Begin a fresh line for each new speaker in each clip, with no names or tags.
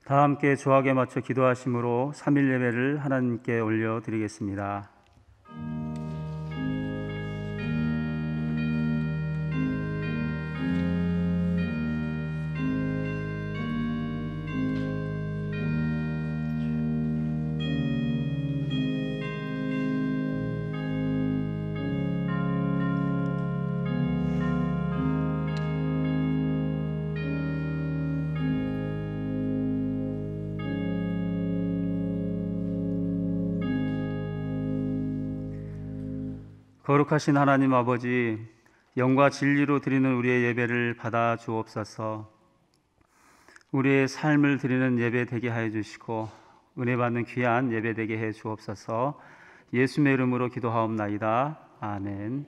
다 함께 조학에 맞춰 기도하심으로 3일 예배를 하나님께 올려드리겠습니다. 거룩하신 하나님 아버지, 영과 진리로 드리는 우리의 예배를 받아 주옵소서. 우리의 삶을 드리는 예배 되게 하여 주시고 은혜 받는 귀한 예배 되게 해 주옵소서. 예수의 이름으로 기도하옵나이다. 아멘.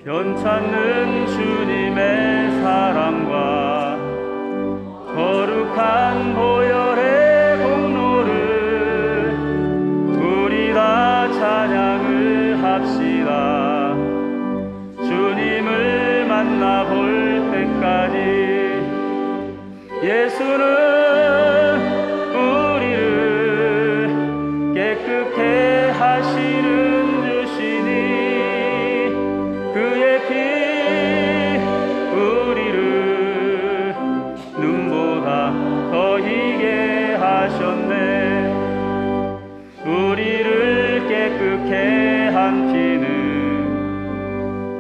변찮는 주님의 사랑과 거룩한 보혈의 공로를 우리 다 찬양을 합시다. 주님을 만나볼 때까지 예수는 우리를 깨끗게 하시는 주시니 그의 피 우리를 눈보다 더 희게 하셨네. 우리를 깨끗게 한 피는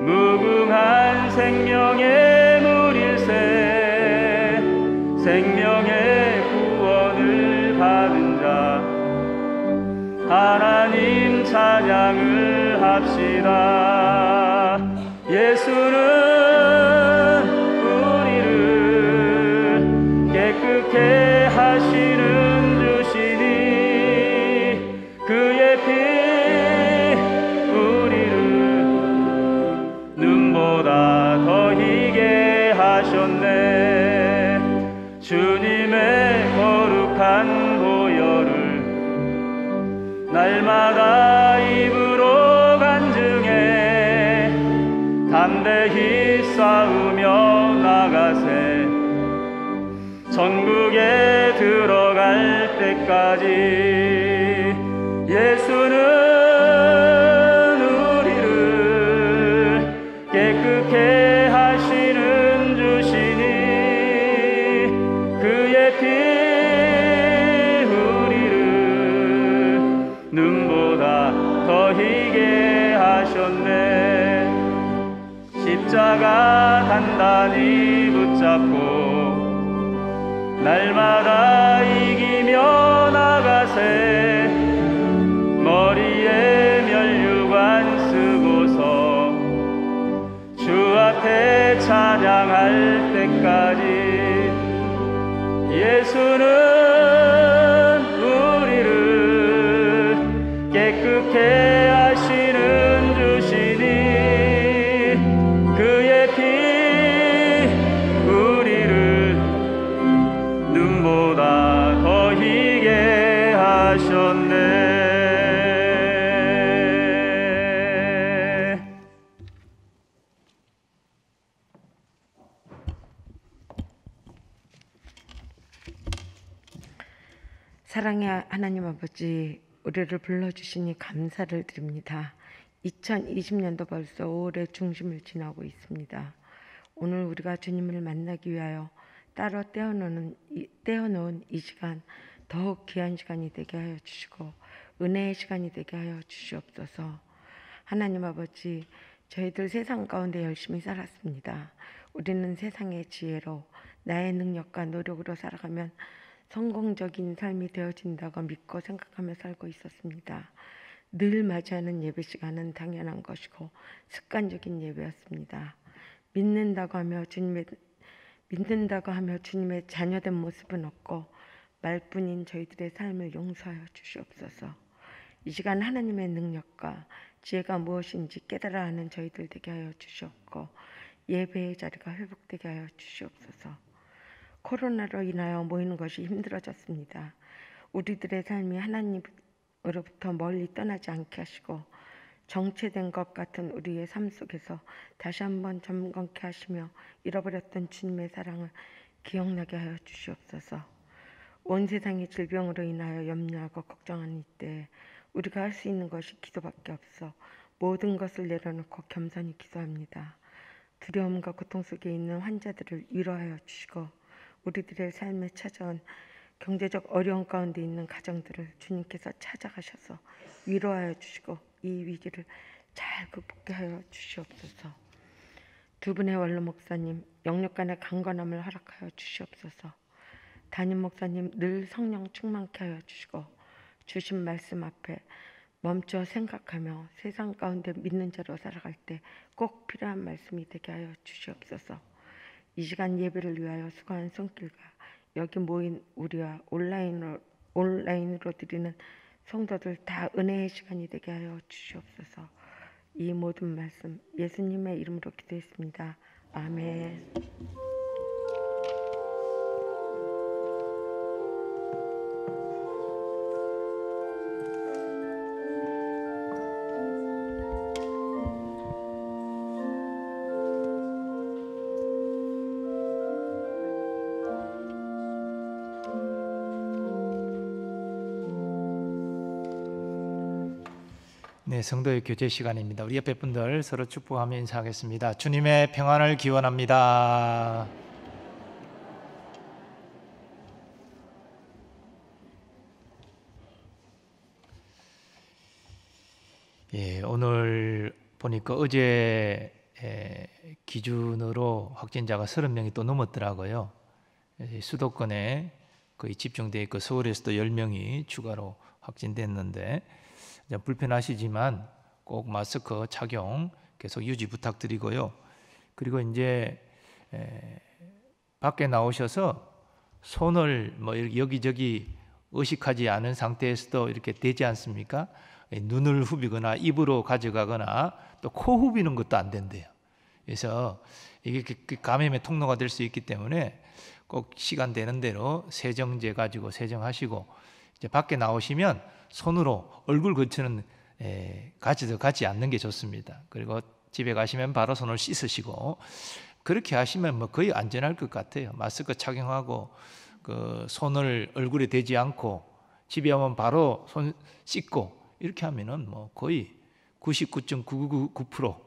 무궁한 생명의 물일세. 생명의 구원을 받은 자 하나님 찬양을 합시다. 예수는 우리를 깨끗게 하시는 주시니 그의 피 우리를 눈보다 더 희게 하셨네. 주님의 거룩한 보혈을 날마다 입으로 간증해 담대히 싸우며 나가세. 천국에 들어갈 때까지 예수는 우리를 깨끗게 하시는 주시니 그의 피 우리를 눈보다 더 희게 하셨네. 십자가 단단히 붙잡고 날마다 이기며 나가세. 머리에 면류관 쓰고서 주 앞에 찬양할 때까지 예수는 우리를 깨끗게 하시는 주시니 그의 피 우리를 눈보다 더 희게 하셨네.
사랑의 하나님 아버지, 우리를 불러주시니 감사를 드립니다. 2020년도 벌써 5월의 중심을 지나고 있습니다. 오늘 우리가 주님을 만나기 위하여 따로 떼어놓은 이 시간 더욱 귀한 시간이 되게 하여 주시고 은혜의 시간이 되게 하여 주시옵소서. 하나님 아버지, 저희들 세상 가운데 열심히 살았습니다. 우리는 세상의 지혜로 나의 능력과 노력으로 살아가면 성공적인 삶이 되어진다고 믿고 생각하며 살고 있었습니다. 늘 맞이하는 예배 시간은 당연한 것이고 습관적인 예배였습니다. 믿는다고 하며 주님의 자녀된 모습은 없고 말뿐인 저희들의 삶을 용서하여 주시옵소서. 이 시간 하나님의 능력과 지혜가 무엇인지 깨달아 하는 저희들 되게 하여 주시옵고 예배의 자리가 회복되게 하여 주시옵소서. 코로나로 인하여 모이는 것이 힘들어졌습니다. 우리들의 삶이 하나님으로부터 멀리 떠나지 않게 하시고 정체된 것 같은 우리의 삶 속에서 다시 한번 점검케 하시며 잃어버렸던 주님의 사랑을 기억나게 하여 주시옵소서. 온 세상이 질병으로 인하여 염려하고 걱정하는 이때 우리가 할 수 있는 것이 기도밖에 없어 모든 것을 내려놓고 겸손히 기도합니다. 두려움과 고통 속에 있는 환자들을 위로하여 주시고 우리들의 삶에 찾아온 경제적 어려움 가운데 있는 가정들을 주님께서 찾아가셔서 위로하여 주시고 이 위기를 잘 극복하게 하여 주시옵소서. 두 분의 원로 목사님 영육 간의 강건함을 허락하여 주시옵소서. 담임 목사님 늘 성령 충만케 하여 주시고 주신 말씀 앞에 멈춰 생각하며 세상 가운데 믿는 자로 살아갈 때 꼭 필요한 말씀이 되게 하여 주시옵소서. 이 시간 예배를 위하여 수고한 손길과 여기 모인 우리와 온라인으로 드리는 성도들 다 은혜의 시간이 되게 하여 주시옵소서. 이 모든 말씀 예수님의 이름으로 기도했습니다. 아멘.
네, 성도의 교제 시간입니다. 우리 옆에 분들 서로 축복하며 인사하겠습니다. 주님의 평안을 기원합니다. 예, 오늘 보니까 어제 기준으로 확진자가 30명이 또 넘었더라고요. 수도권에 거의 집중되어 있고 서울에서도 10명이 추가로 확진됐는데 불편하시지만 꼭 마스크 착용 계속 유지 부탁드리고요. 그리고 이제 밖에 나오셔서 손을 뭐 여기저기 의식하지 않은 상태에서도 이렇게 되지 않습니까? 눈을 후비거나 입으로 가져가거나 또 코 후비는 것도 안 된대요. 그래서 이게 감염의 통로가 될 수 있기 때문에 꼭 시간 되는 대로 세정제 가지고 세정하시고 이제 밖에 나오시면 손으로 얼굴 근처는 가지 않는 게 좋습니다. 그리고 집에 가시면 바로 손을 씻으시고 그렇게 하시면 뭐 거의 안전할 것 같아요. 마스크 착용하고 그 손을 얼굴에 대지 않고 집에 오면 바로 손 씻고 이렇게 하면은 뭐 거의 99.999%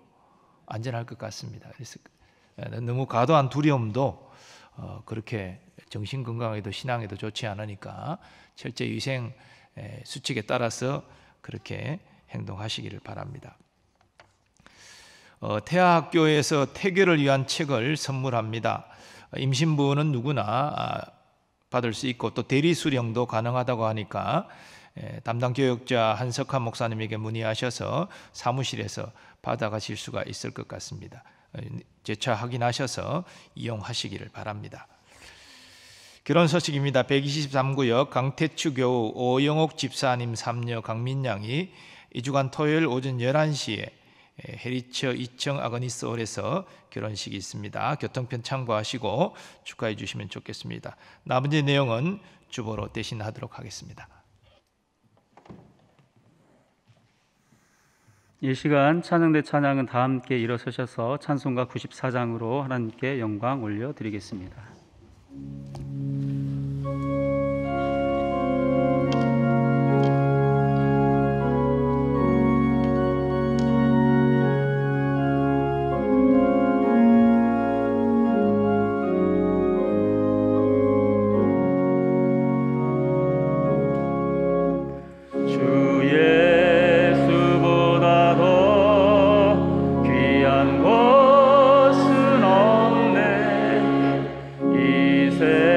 안전할 것 같습니다. 그래서 너무 과도한 두려움도 그렇게 정신 건강에도 신앙에도 좋지 않으니까 철저히 위생 수칙에 따라서 그렇게 행동하시기를 바랍니다. 태아학교에서 태교를 위한 책을 선물합니다. 임신부는 누구나 받을 수 있고 또 대리 수령도 가능하다고 하니까 담당 교육자 한석환 목사님에게 문의하셔서 사무실에서 받아가실 수가 있을 것 같습니다. 재차 확인하셔서 이용하시기를 바랍니다. 결혼 소식입니다. 123구역 강태추 교우 오영옥 집사님 삼녀 강민양이 이 주간 토요일 오전 11시에 해리처 2층 아그니스홀에서 결혼식이 있습니다. 교통편 참고하시고 축하해 주시면 좋겠습니다. 나머지 내용은 주보로 대신하도록 하겠습니다.
이 시간 찬양대 찬양은 다 함께 일어서셔서 찬송가 94장으로 하나님께 영광 올려드리겠습니다.
새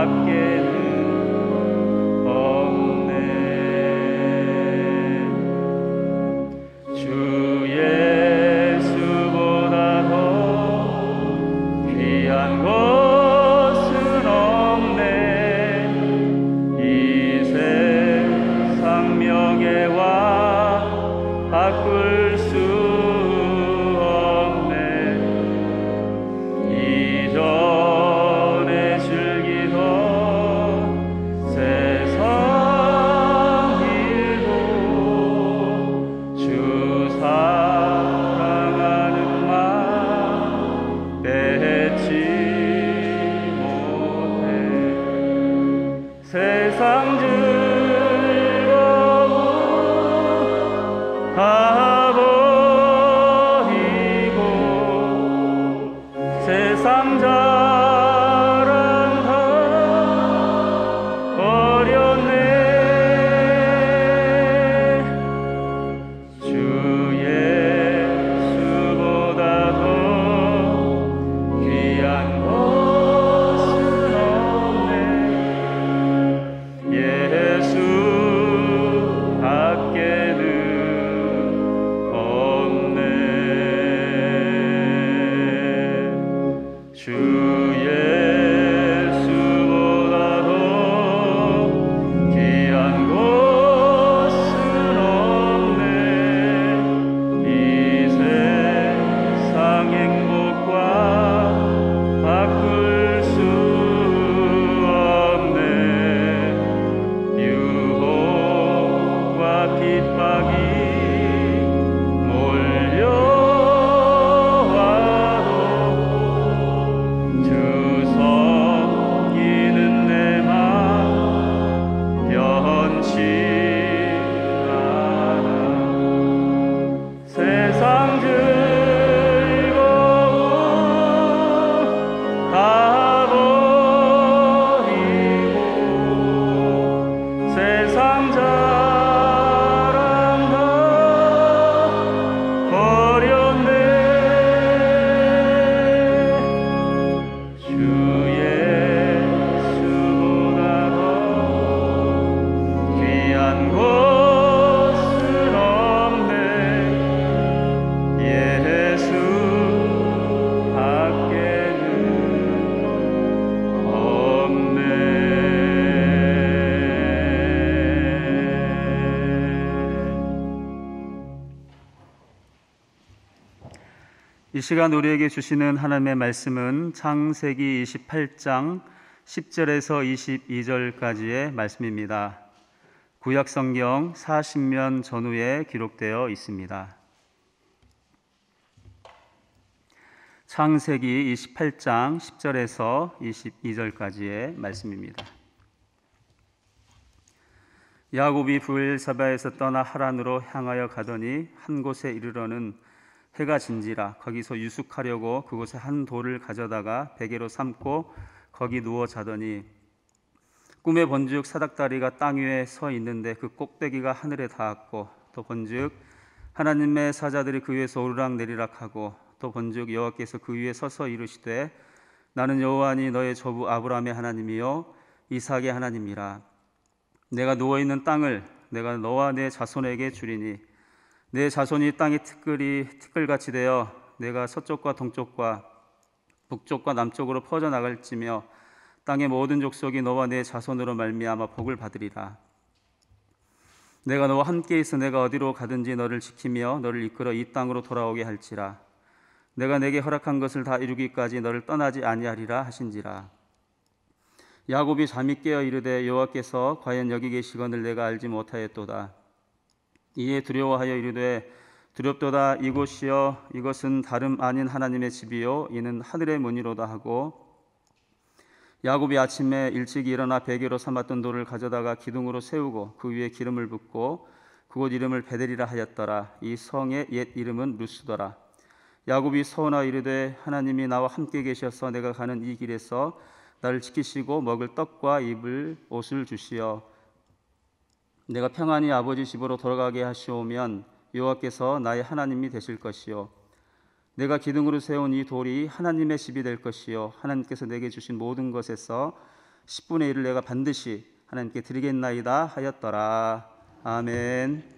밖에는 없네. 주 예수보다 더 귀한 것은 없네. 이 세상 명예와 바꿀 수 없네. 이전에 즐기던 세상 일도 주 사랑하는 맘 뺏지 못해. 세상 즐거움 다 버리고 세상 자랑 다 버렸네. 주 예수보다 더 귀한 것은 없네. 예수 밖에는 없네. 주 예수보다 더 귀한 것은 없네. 이 세상 행복과 바꿀 수 없네. 유혹과 핍박이 몰려와도 주 섬기는 내 맘 변치 않아. 세상 즐거움 다 버리고 세상 자랑 다 버렸네. 주 예수보다 더 귀한 것은 없네. 예수 밖에는 없네. 이 시간 우리에게 주시는 하나님의 말씀은 창세기 28장 10절에서 22절까지의 말씀입니다. 구약 성경 40년 전후에 기록되어 있습니다. 창세기 28장 10절에서 22절까지의 말씀입니다. 야곱이 브엘사바에서 떠나 하란으로 향하여 가더니 한 곳에 이르러는 해가 진지라. 거기서 유숙하려고 그곳에 한 돌을 가져다가 베개로 삼고 거기 누워 자더니 꿈에 본즉 사닥다리가 땅 위에 서 있는데 그 꼭대기가 하늘에 닿았고 또 본즉 하나님의 사자들이 그 위에서 오르락내리락하고 또 본즉 여호와께서 그 위에 서서 이르시되 나는 여호와니 너의 조부 아브라함의 하나님이요 이삭의 하나님이라. 내가 누워있는 땅을 내가 너와 내 자손에게 주리니 내 자손이 땅의 티끌같이 되어 내가 서쪽과 동쪽과 북쪽과 남쪽으로 퍼져나갈지며 땅의 모든 족속이 너와 내 자손으로 말미암아 복을 받으리라. 내가 너와 함께 있어 내가 어디로 가든지 너를 지키며 너를 이끌어 이 땅으로 돌아오게 할지라. 내가 내게 허락한 것을 다 이루기까지 너를 떠나지 아니하리라 하신지라. 야곱이 잠이 깨어 이르되 여호와께서 과연 여기 계시거늘 내가 알지 못하였도다. 이에 두려워하여 이르되 두렵도다. 이곳이여 이것은 다름 아닌 하나님의 집이요 이는 하늘의 문이로다 하고 야곱이 아침에 일찍 일어나 베개로 삼았던 돌을 가져다가 기둥으로 세우고 그 위에 기름을 붓고 그곳 이름을 베델이라 하였더라. 이 성의 옛 이름은 루스더라. 야곱이 서원하 이르되 하나님이 나와 함께 계셔서 내가 가는 이 길에서 나를 지키시고 먹을 떡과 입을 옷을 주시어 내가 평안히 아버지 집으로 돌아가게 하시오면 여호와께서 나의 하나님이 되실 것이요 내가 기둥으로 세운 이 돌이 하나님의 집이 될 것이요 하나님께서 내게 주신 모든 것에서 10분의 1을 내가 반드시 하나님께 드리겠나이다 하였더라. 아멘.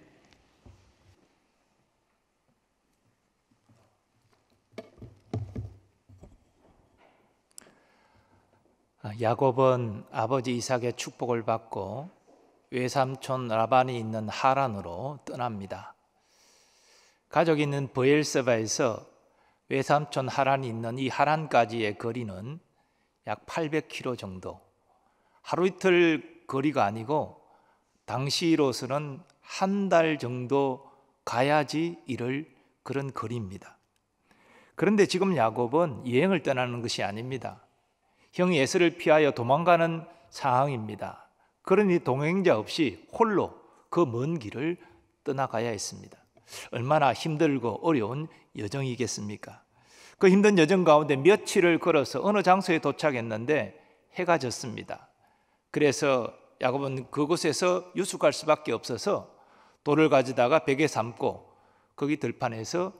야곱은 아버지 이삭의 축복을 받고 외삼촌 라반이 있는 하란으로 떠납니다. 가족이 있는 브엘세바에서 외삼촌 하란이 있는 이 하란까지의 거리는 약 800km 정도. 하루 이틀 거리가 아니고 당시로서는 한 달 정도 가야지 이를 그런 거리입니다. 그런데 지금 야곱은 여행을 떠나는 것이 아닙니다. 형이 에서를 피하여 도망가는 상황입니다. 그러니 동행자 없이 홀로 그 먼 길을 떠나가야 했습니다. 얼마나 힘들고 어려운 여정이겠습니까? 그 힘든 여정 가운데 며칠을 걸어서 어느 장소에 도착했는데 해가 졌습니다. 그래서 야곱은 그곳에서 유숙할 수밖에 없어서 돌을 가져다가 벽에 삼고 거기 들판에서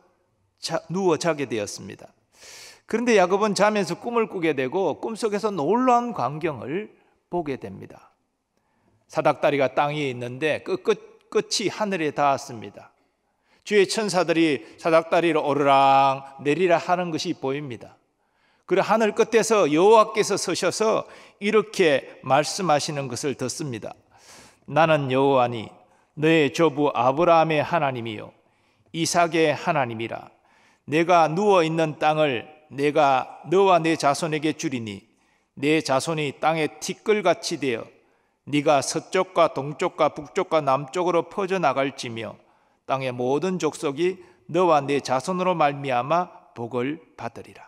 누워 자게 되었습니다. 그런데 야곱은 자면서 꿈을 꾸게 되고 꿈속에서 놀라운 광경을 보게 됩니다. 사닥다리가 땅에 있는데 그 끝이 하늘에 닿았습니다. 주의 천사들이 사닥다리를 오르락 내리락 하는 것이 보입니다. 그리고 하늘 끝에서 여호와께서 서셔서 이렇게 말씀하시는 것을 듣습니다. 나는 여호와니 너의 조부 아브라함의 하나님이요 이삭의 하나님이라. 내가 누워있는 땅을 내가 너와 내 자손에게 주리니 내 자손이 땅에 티끌같이 되어 네가 서쪽과 동쪽과 북쪽과 남쪽으로 퍼져나갈지며 땅의 모든 족속이 너와 내 자손으로 말미암아 복을 받으리라.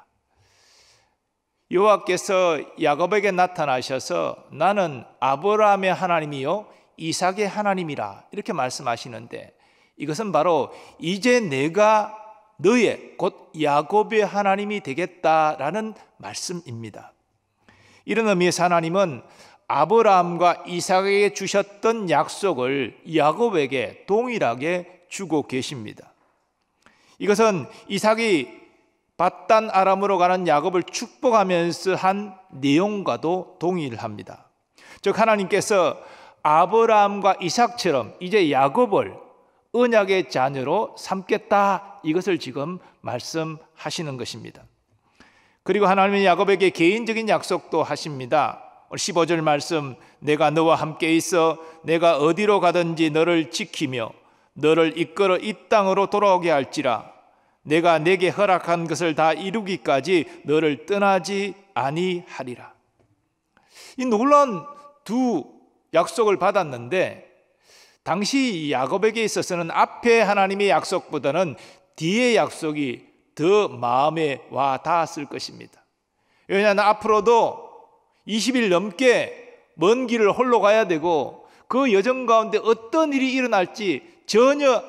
여호와께서 야곱에게 나타나셔서 나는 아브라함의 하나님이요 이삭의 하나님이라 이렇게 말씀하시는데, 이것은 바로 이제 내가 너의 곧 야곱의 하나님이 되겠다라는 말씀입니다. 이런 의미에서 하나님은 아브라함과 이삭에게 주셨던 약속을 야곱에게 동일하게 주고 계십니다. 이것은 이삭이 밧단 아람으로 가는 야곱을 축복하면서 한 내용과도 동일합니다. 즉 하나님께서 아브라함과 이삭처럼 이제 야곱을 언약의 자녀로 삼겠다, 이것을 지금 말씀하시는 것입니다. 그리고 하나님은 야곱에게 개인적인 약속도 하십니다. 15절 말씀, 내가 너와 함께 있어 내가 어디로 가든지 너를 지키며 너를 이끌어 이 땅으로 돌아오게 할지라. 내가 내게 허락한 것을 다 이루기까지 너를 떠나지 아니하리라. 이 놀라운 두 약속을 받았는데 당시 야곱에게 있어서는 앞에 하나님의 약속보다는 뒤의 약속이 더 마음에 와 닿았을 것입니다. 왜냐하면 앞으로도 20일 넘게 먼 길을 홀로 가야 되고 그 여정 가운데 어떤 일이 일어날지 전혀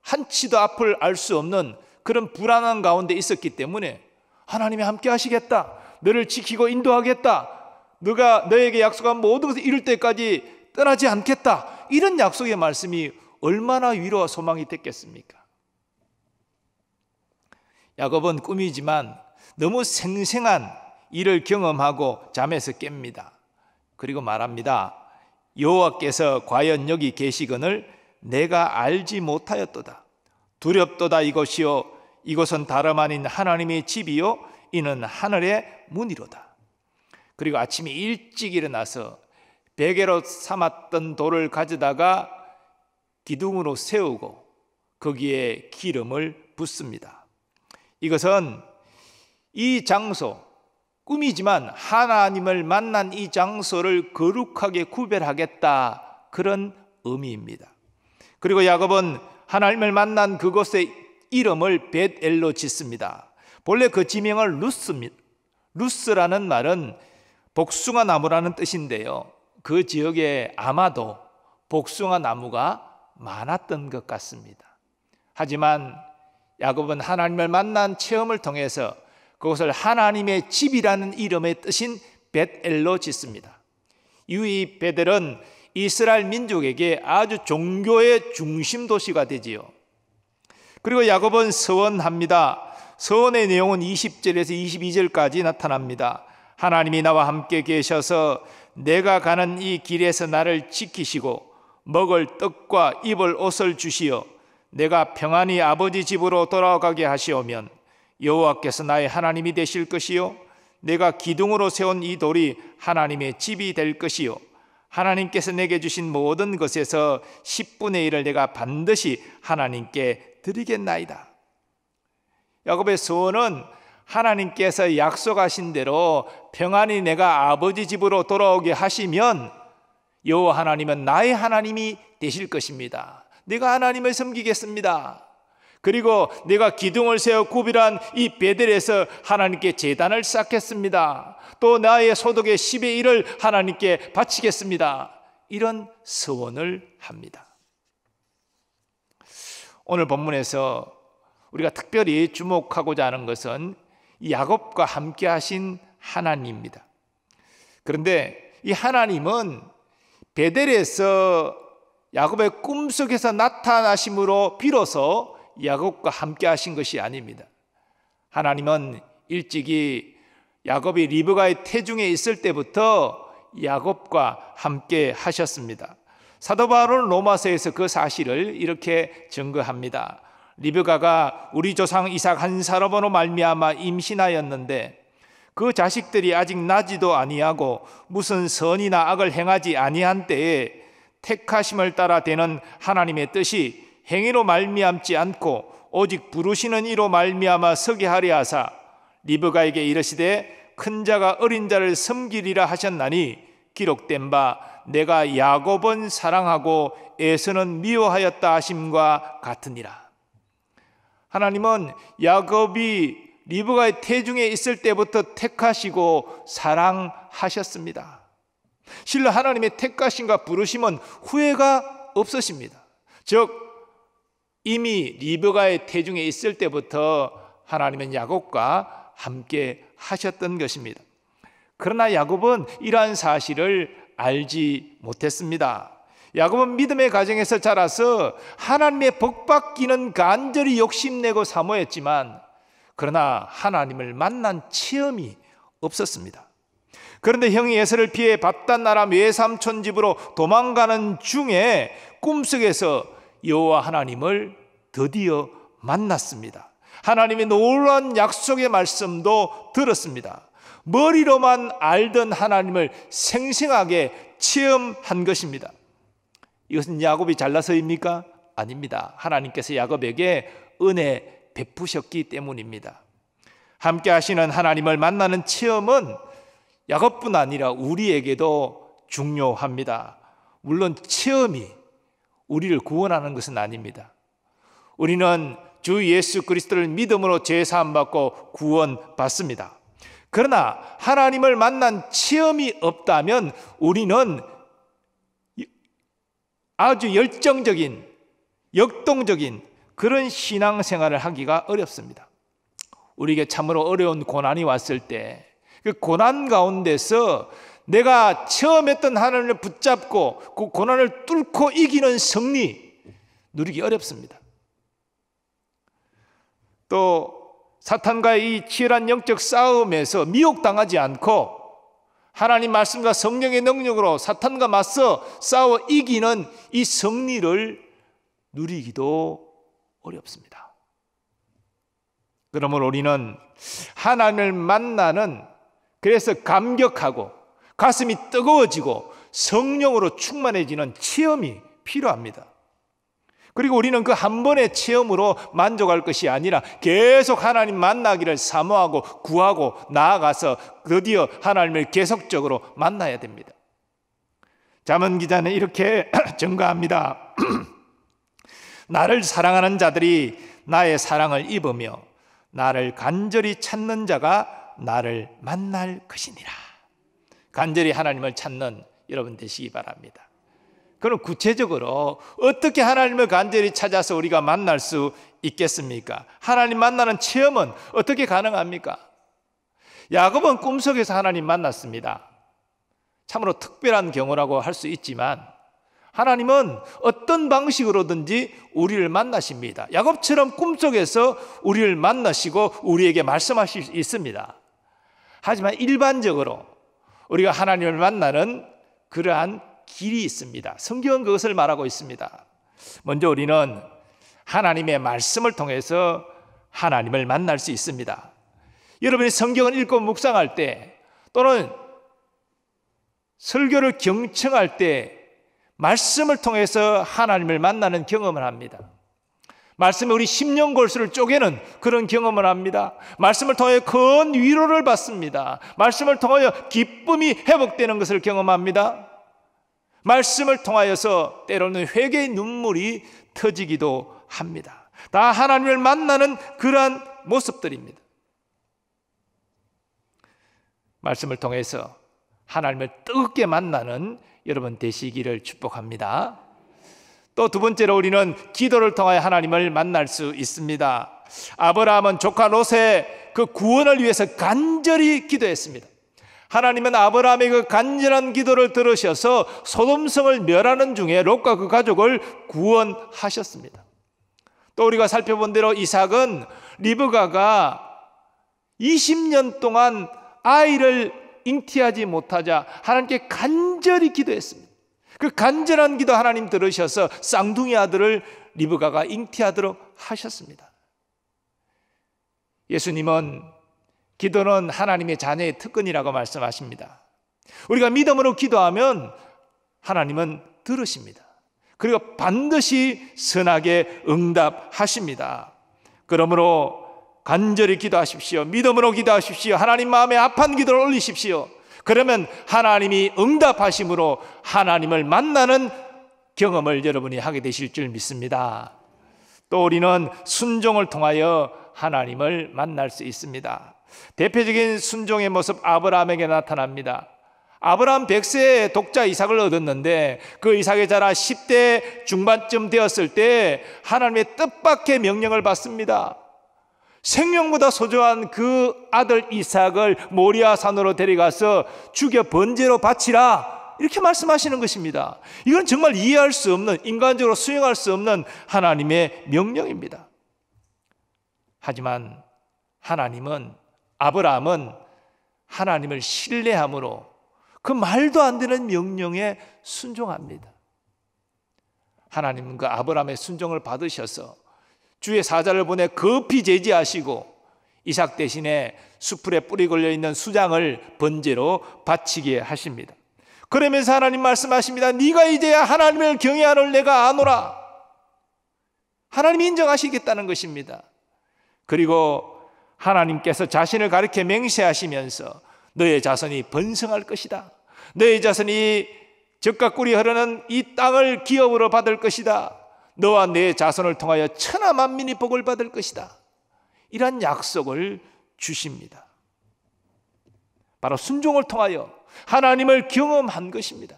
한치도 앞을 알 수 없는 그런 불안한 가운데 있었기 때문에 하나님이 함께 하시겠다, 너를 지키고 인도하겠다, 너가 너에게 약속한 모든 것을 이룰 때까지 떠나지 않겠다, 이런 약속의 말씀이 얼마나 위로와 소망이 됐겠습니까? 야곱은 꿈이지만 너무 생생한 일을 경험하고 잠에서 깹니다. 그리고 말합니다. 여호와께서 과연 여기 계시거늘 내가 알지 못하였도다. 두렵도다 이것이요 이곳은 다름 아닌 하나님의 집이요 이는 하늘의 문이로다. 그리고 아침에 일찍 일어나서 베개로 삼았던 돌을 가져다가 기둥으로 세우고 거기에 기름을 붓습니다. 이것은 이 장소, 꿈이지만 하나님을 만난 이 장소를 거룩하게 구별하겠다, 그런 의미입니다. 그리고 야곱은 하나님을 만난 그곳의 이름을 벳엘로 짓습니다. 본래 그 지명은 루스라는 말은 복숭아 나무라는 뜻인데요, 그 지역에 아마도 복숭아 나무가 많았던 것 같습니다. 하지만 야곱은 하나님을 만난 체험을 통해서 그것을 하나님의 집이라는 이름의 뜻인 벳엘로 짓습니다. 이 벳엘은 이스라엘 민족에게 아주 종교의 중심 도시가 되지요. 그리고 야곱은 서원합니다. 서원의 내용은 20절에서 22절까지 나타납니다. 하나님이 나와 함께 계셔서 내가 가는 이 길에서 나를 지키시고 먹을 떡과 입을 옷을 주시어 내가 평안히 아버지 집으로 돌아가게 하시오면 여호와께서 나의 하나님이 되실 것이요 내가 기둥으로 세운 이 돌이 하나님의 집이 될 것이요 하나님께서 내게 주신 모든 것에서 10분의 1을 내가 반드시 하나님께 드리겠나이다. 야곱의 소원은 하나님께서 약속하신 대로 평안히 내가 아버지 집으로 돌아오게 하시면 여호와 하나님은 나의 하나님이 되실 것입니다. 내가 하나님을 섬기겠습니다. 그리고 내가 기둥을 세워 구비한 이 베델에서 하나님께 제단을 쌓겠습니다. 또 나의 소득의 10의 1을 하나님께 바치겠습니다. 이런 서원을 합니다. 오늘 본문에서 우리가 특별히 주목하고자 하는 것은 야곱과 함께 하신 하나님입니다. 그런데 이 하나님은 베델에서 야곱의 꿈속에서 나타나심으로 비로소 야곱과 함께 하신 것이 아닙니다. 하나님은 일찍이 야곱이 리브가의 태중에 있을 때부터 야곱과 함께 하셨습니다. 사도 바울은 로마서에서 그 사실을 이렇게 증거합니다. 리브가가 우리 조상 이삭 한 사람으로 말미암아 임신하였는데 그 자식들이 아직 나지도 아니하고 무슨 선이나 악을 행하지 아니한 때에 택하심을 따라 되는 하나님의 뜻이 행위로 말미암지 않고 오직 부르시는 이로 말미암아 서게 하려 하사 리브가에게 이르시되 큰 자가 어린 자를 섬기리라 하셨나니 기록된 바 내가 야곱은 사랑하고 에서는 미워하였다 하심과 같으니라. 하나님은 야곱이 리브가의 태중에 있을 때부터 택하시고 사랑하셨습니다. 실로 하나님의 택하심과 부르심은 후회가 없으십니다. 즉 이미 리브가의 태중에 있을 때부터 하나님은 야곱과 함께 하셨던 것입니다. 그러나 야곱은 이러한 사실을 알지 못했습니다. 야곱은 믿음의 가정에서 자라서 하나님의 복받기는 간절히 욕심내고 사모했지만 그러나 하나님을 만난 체험이 없었습니다. 그런데 형이 에서를 피해 밧단 아람 외삼촌 집으로 도망가는 중에 꿈속에서 여호와 하나님을 드디어 만났습니다. 하나님의 놀라운 약속의 말씀도 들었습니다. 머리로만 알던 하나님을 생생하게 체험한 것입니다. 이것은 야곱이 잘나서입니까? 아닙니다. 하나님께서 야곱에게 은혜 베푸셨기 때문입니다. 함께 하시는 하나님을 만나는 체험은 야곱뿐 아니라 우리에게도 중요합니다. 물론 체험이 우리를 구원하는 것은 아닙니다. 우리는 주 예수 그리스도를 믿음으로 죄사함 받고 구원받습니다. 그러나 하나님을 만난 체험이 없다면 우리는 아주 열정적인, 역동적인 그런 신앙생활을 하기가 어렵습니다. 우리에게 참으로 어려운 고난이 왔을 때 그 고난 가운데서 내가 체험했던 하나님을 붙잡고 그 고난을 뚫고 이기는 승리 누리기 어렵습니다. 또 사탄과의 이 치열한 영적 싸움에서 미혹당하지 않고 하나님 말씀과 성령의 능력으로 사탄과 맞서 싸워 이기는 이 승리를 누리기도 어렵습니다. 그러므로 우리는 하나님을 만나는, 그래서 감격하고 가슴이 뜨거워지고 성령으로 충만해지는 체험이 필요합니다. 그리고 우리는 그 한 번의 체험으로 만족할 것이 아니라 계속 하나님 만나기를 사모하고 구하고 나아가서 드디어 하나님을 계속적으로 만나야 됩니다. 잠언 기자는 이렇게 증거합니다. 나를 사랑하는 자들이 나의 사랑을 입으며 나를 간절히 찾는 자가 나를 만날 것이니라. 간절히 하나님을 찾는 여러분 되시기 바랍니다. 그럼 구체적으로 어떻게 하나님을 간절히 찾아서 우리가 만날 수 있겠습니까? 하나님 만나는 체험은 어떻게 가능합니까? 야곱은 꿈속에서 하나님 만났습니다. 참으로 특별한 경우라고 할 수 있지만 하나님은 어떤 방식으로든지 우리를 만나십니다. 야곱처럼 꿈속에서 우리를 만나시고 우리에게 말씀하실 수 있습니다. 하지만 일반적으로 우리가 하나님을 만나는 그러한 길이 있습니다. 성경은 그것을 말하고 있습니다. 먼저 우리는 하나님의 말씀을 통해서 하나님을 만날 수 있습니다. 여러분이 성경을 읽고 묵상할 때 또는 설교를 경청할 때 말씀을 통해서 하나님을 만나는 경험을 합니다. 말씀에 우리 심령 골수를 쪼개는 그런 경험을 합니다. 말씀을 통해 큰 위로를 받습니다. 말씀을 통하여 기쁨이 회복되는 것을 경험합니다. 말씀을 통하여서 때로는 회개의 눈물이 터지기도 합니다. 다 하나님을 만나는 그러한 모습들입니다. 말씀을 통해서 하나님을 뜨겁게 만나는 여러분 되시기를 축복합니다. 또 두 번째로 우리는 기도를 통하여 하나님을 만날 수 있습니다. 아브라함은 조카 롯의 그 구원을 위해서 간절히 기도했습니다. 하나님은 아브라함의 그 간절한 기도를 들으셔서 소돔성을 멸하는 중에 롯과 그 가족을 구원하셨습니다. 또 우리가 살펴본 대로 이삭은 리브가가 20년 동안 아이를 잉태하지 못하자 하나님께 간절히 기도했습니다. 그 간절한 기도 하나님 들으셔서 쌍둥이 아들을 리브가가 잉태하도록 하셨습니다. 예수님은 기도는 하나님의 자녀의 특권이라고 말씀하십니다. 우리가 믿음으로 기도하면 하나님은 들으십니다. 그리고 반드시 선하게 응답하십니다. 그러므로 간절히 기도하십시오. 믿음으로 기도하십시오. 하나님 마음에 합한 기도를 올리십시오. 그러면 하나님이 응답하심으로 하나님을 만나는 경험을 여러분이 하게 되실 줄 믿습니다. 또 우리는 순종을 통하여 하나님을 만날 수 있습니다. 대표적인 순종의 모습 아브라함에게 나타납니다. 아브라함 100세의 독자 이삭을 얻었는데 그 이삭의 자라 10대 중반쯤 되었을 때 하나님의 뜻밖의 명령을 받습니다. 생명보다 소중한 그 아들 이삭을 모리아 산으로 데려가서 죽여 번제로 바치라, 이렇게 말씀하시는 것입니다. 이건 정말 이해할 수 없는, 인간적으로 수용할 수 없는 하나님의 명령입니다. 하지만 아브라함은 하나님을 신뢰함으로 그 말도 안 되는 명령에 순종합니다. 하나님은 그 아브라함의 순종을 받으셔서 주의 사자를 보내 급히 제지하시고 이삭 대신에 수풀에 뿌리 걸려있는 수장을 번제로 바치게 하십니다. 그러면서 하나님 말씀하십니다. 네가 이제야 하나님을 경외하는 내가 아노라. 하나님이 인정하시겠다는 것입니다. 그리고 하나님께서 자신을 가리켜 맹세하시면서 너의 자손이 번성할 것이다. 너의 자손이 젖과 꿀이 흐르는 이 땅을 기업으로 받을 것이다. 너와 내 자손을 통하여 천하 만민이 복을 받을 것이다. 이런 약속을 주십니다. 바로 순종을 통하여 하나님을 경험한 것입니다.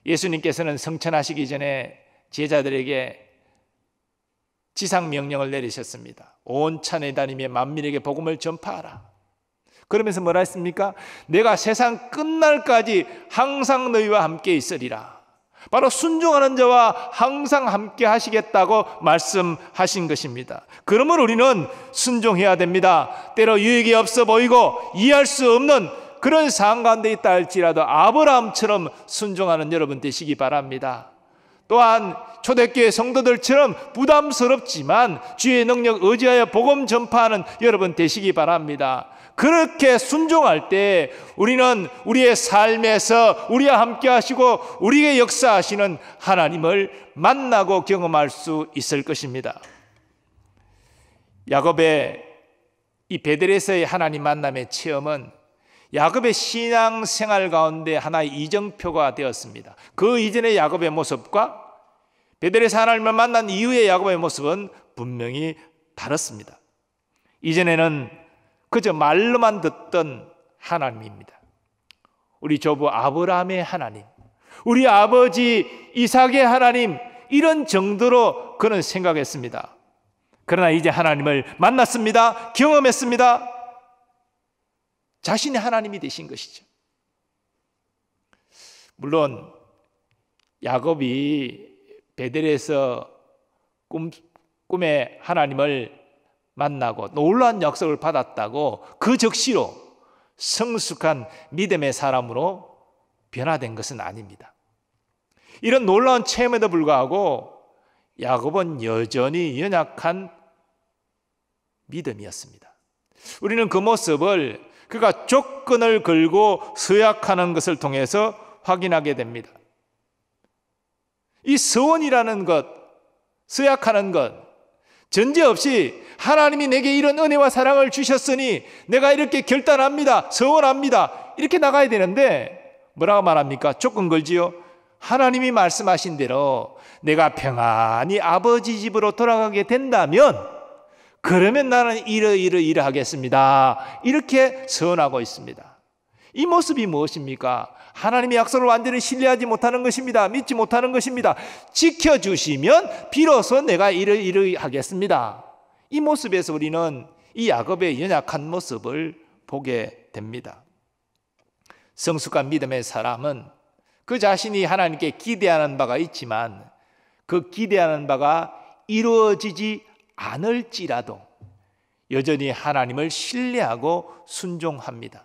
예수님께서는 성천하시기 전에 제자들에게 지상명령을 내리셨습니다. 온 천에 다니며 만민에게 복음을 전파하라. 그러면서 뭐라 했습니까? 내가 세상 끝날까지 항상 너희와 함께 있으리라. 바로 순종하는 자와 항상 함께 하시겠다고 말씀하신 것입니다. 그러므로 우리는 순종해야 됩니다. 때로 유익이 없어 보이고 이해할 수 없는 그런 상황 가운데 있다 할지라도 아브라함처럼 순종하는 여러분 되시기 바랍니다. 또한 초대교회 성도들처럼 부담스럽지만 주의 능력 의지하여 복음 전파하는 여러분 되시기 바랍니다. 그렇게 순종할 때 우리는 우리의 삶에서 우리와 함께 하시고 우리의 역사하시는 하나님을 만나고 경험할 수 있을 것입니다. 야곱의 이 베델에서의 하나님 만남의 체험은 야곱의 신앙생활 가운데 하나의 이정표가 되었습니다. 그 이전의 야곱의 모습과 베델에서 하나님을 만난 이후의 야곱의 모습은 분명히 다릅니다. 이전에는 그저 말로만 듣던 하나님입니다. 우리 조부 아브라함의 하나님, 우리 아버지 이삭의 하나님, 이런 정도로 그는 생각했습니다. 그러나 이제 하나님을 만났습니다. 경험했습니다. 자신의 하나님이 되신 것이죠. 물론 야곱이 베델에서 꿈에 하나님을 만나고 놀라운 약속을 받았다고 그 적시로 성숙한 믿음의 사람으로 변화된 것은 아닙니다. 이런 놀라운 체험에도 불구하고 야곱은 여전히 연약한 믿음이었습니다. 우리는 그 모습을 그가 조건을 걸고 서약하는 것을 통해서 확인하게 됩니다. 이 서원이라는 것, 서약하는 것, 전제 없이 하나님이 내게 이런 은혜와 사랑을 주셨으니 내가 이렇게 결단합니다, 서원합니다, 이렇게 나가야 되는데 뭐라고 말합니까? 조건 걸지요. 하나님이 말씀하신 대로 내가 평안히 아버지 집으로 돌아가게 된다면 그러면 나는 이러하겠습니다, 이렇게 서원하고 있습니다. 이 모습이 무엇입니까? 하나님의 약속을 완전히 신뢰하지 못하는 것입니다. 믿지 못하는 것입니다. 지켜주시면 비로소 내가 이러하겠습니다. 이 모습에서 우리는 이 야곱의 연약한 모습을 보게 됩니다. 성숙한 믿음의 사람은 그 자신이 하나님께 기대하는 바가 있지만 그 기대하는 바가 이루어지지 않을지라도 여전히 하나님을 신뢰하고 순종합니다.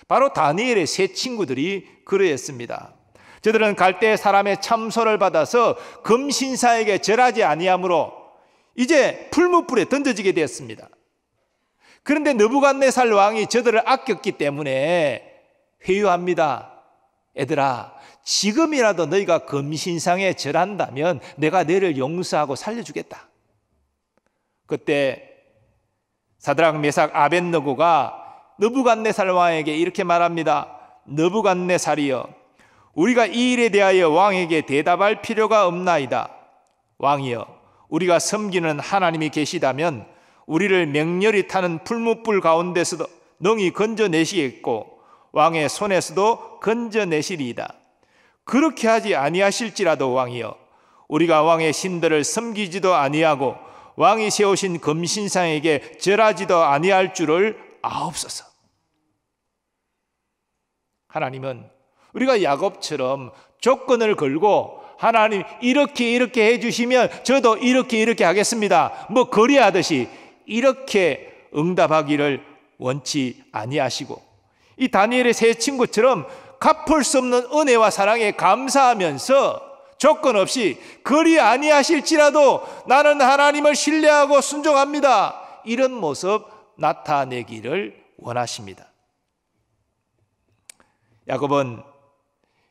바로 다니엘의 세 친구들이 그러했습니다. 저들은 갈대 사람의 참소를 받아서 금신사에게 절하지 아니하므로 이제 풀무불에 던져지게 되었습니다. 그런데 느부갓네살 왕이 저들을 아꼈기 때문에 회유합니다. 얘들아, 지금이라도 너희가 금신상에 절한다면 내가 너희를 용서하고 살려주겠다. 그때 사드락, 메삭, 아벳느고가 느부갓네살 왕에게 이렇게 말합니다. 느부갓네살이여, 우리가 이 일에 대하여 왕에게 대답할 필요가 없나이다. 왕이여, 우리가 섬기는 하나님이 계시다면 우리를 맹렬히 타는 풀무불 가운데서도 능히 건져내시겠고 왕의 손에서도 건져내시리이다. 그렇게 하지 아니하실지라도 왕이여, 우리가 왕의 신들을 섬기지도 아니하고 왕이 세우신 금신상에게 절하지도 아니할 줄을 아옵소서. 하나님은 우리가 야곱처럼 조건을 걸고 하나님 이렇게 해주시면 저도 이렇게 하겠습니다, 뭐 거래하듯이 이렇게 응답하기를 원치 아니하시고 이 다니엘의 세 친구처럼 갚을 수 없는 은혜와 사랑에 감사하면서 조건 없이 그리 아니하실지라도 나는 하나님을 신뢰하고 순종합니다, 이런 모습 나타내기를 원하십니다. 야곱은